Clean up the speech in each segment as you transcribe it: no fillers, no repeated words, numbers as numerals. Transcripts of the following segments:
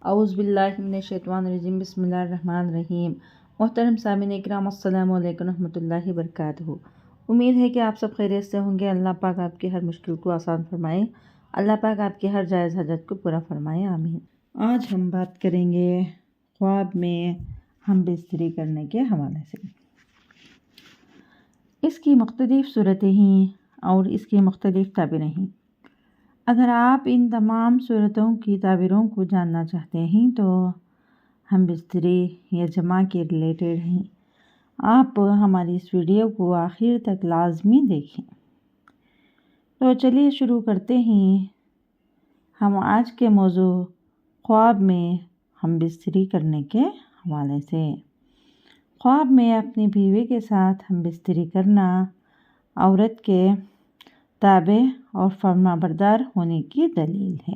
اعوذ باللہ من الشیطان الرجیم، بسم اللہ الرحمن الرحیم۔ محترم سامعین اکرام، السلام علیکم ورحمۃ اللہ وبرکاتہ۔ امید ہے کہ آپ سب خیریت سے ہوں گے۔ اللہ پاک آپ کی ہر مشکل کو آسان فرمائے، اللہ پاک آپ کی ہر جائز حاجت کو پورا فرمائے، آمین۔ آج ہم بات کریں گے خواب میں ہم بستری کرنے کے حوالے سے۔ اس کی مختلف صورتیں ہیں اور اس کی مختلف تعبیریں ہیں۔ اگر آپ ان تمام صورتوں کی تعبیروں کو جاننا چاہتے ہیں تو ہم بستری یا جمع کے ریلیٹڈ ہیں، آپ ہماری اس ویڈیو کو آخر تک لازمی دیکھیں۔ تو چلیے شروع کرتے ہیں ہم آج کے موضوع خواب میں ہم بستری کرنے کے حوالے سے۔ خواب میں اپنی بیوی کے ساتھ ہم بستری کرنا عورت کے تابع اور فرما بردار ہونے کی دلیل ہے،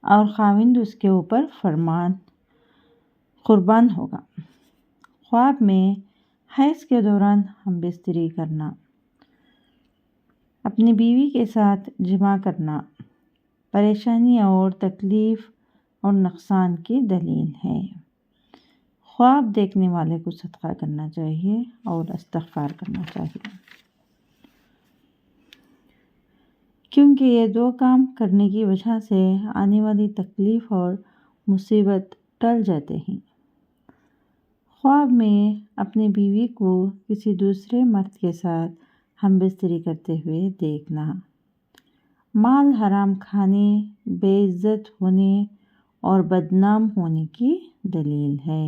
اور خاوند اس کے اوپر فرمان قربان ہوگا۔ خواب میں حیض کے دوران ہم بستری کرنا، اپنی بیوی کے ساتھ جمع کرنا پریشانی اور تکلیف اور نقصان کی دلیل ہے۔ خواب دیکھنے والے کو صدقہ کرنا چاہیے اور استغفار کرنا چاہیے، کیونکہ یہ دو کام کرنے کی وجہ سے آنے والی تکلیف اور مصیبت ٹل جاتے ہیں۔ خواب میں اپنی بیوی کو کسی دوسرے مرد کے ساتھ ہم بستری کرتے ہوئے دیکھنا مال حرام کھانے، بے عزت ہونے اور بدنام ہونے کی دلیل ہے۔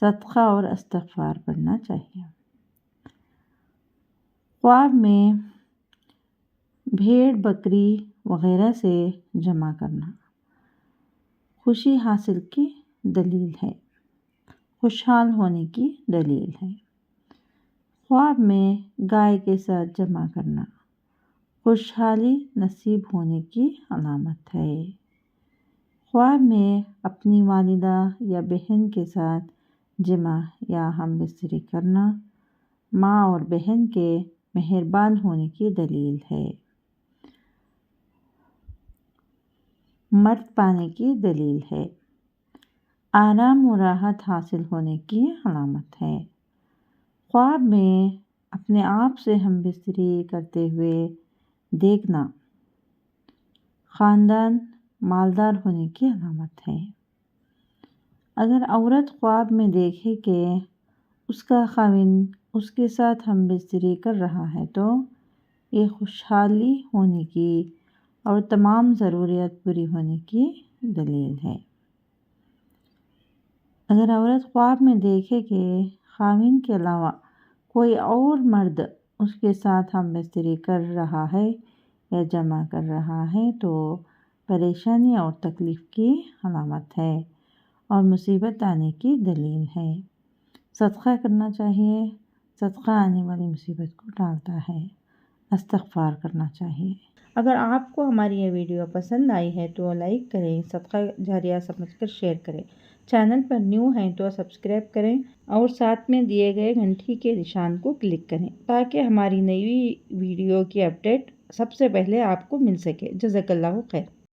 صدقہ اور استغفار پڑھنا چاہیے۔ خواب میں بھیڑ بکری وغیرہ سے جمع کرنا خوشی حاصل کی دلیل ہے، خوشحال ہونے کی دلیل ہے۔ خواب میں گائے کے ساتھ جمع کرنا خوشحالی نصیب ہونے کی علامت ہے۔ خواب میں اپنی والدہ یا بہن کے ساتھ جمع یا ہم بستری کرنا ماں اور بہن کے مہربان ہونے کی دلیل ہے، مرد پانے کی دلیل ہے، آرام و راحت حاصل ہونے کی علامت ہے۔ خواب میں اپنے آپ سے ہم بستری کرتے ہوئے دیکھنا خاندان مالدار ہونے کی علامت ہے۔ اگر عورت خواب میں دیکھے کہ اس کا خاوند اس کے ساتھ ہم بستری کر رہا ہے تو یہ خوشحالی ہونے کی اور تمام ضروریات پوری ہونے کی دلیل ہے۔ اگر عورت خواب میں دیکھے کہ خاوند کے علاوہ کوئی اور مرد اس کے ساتھ ہم بستری کر رہا ہے یا جمع کر رہا ہے تو پریشانی اور تکلیف کی علامت ہے اور مصیبت آنے کی دلیل ہے۔ صدقہ کرنا چاہیے، صدقہ آنے والی مصیبت کو ٹالتا ہے۔ استغفار کرنا چاہیے۔ اگر آپ کو ہماری یہ ویڈیو پسند آئی ہے تو لائک کریں، صدقہ جاریہ سمجھ کر شیئر کریں۔ چینل پر نیو ہیں تو سبسکرائب کریں اور ساتھ میں دیے گئے گھنٹی کے نشان کو کلک کریں تاکہ ہماری نئی ویڈیو کی اپڈیٹ سب سے پہلے آپ کو مل سکے۔ جزاک اللہ خیر۔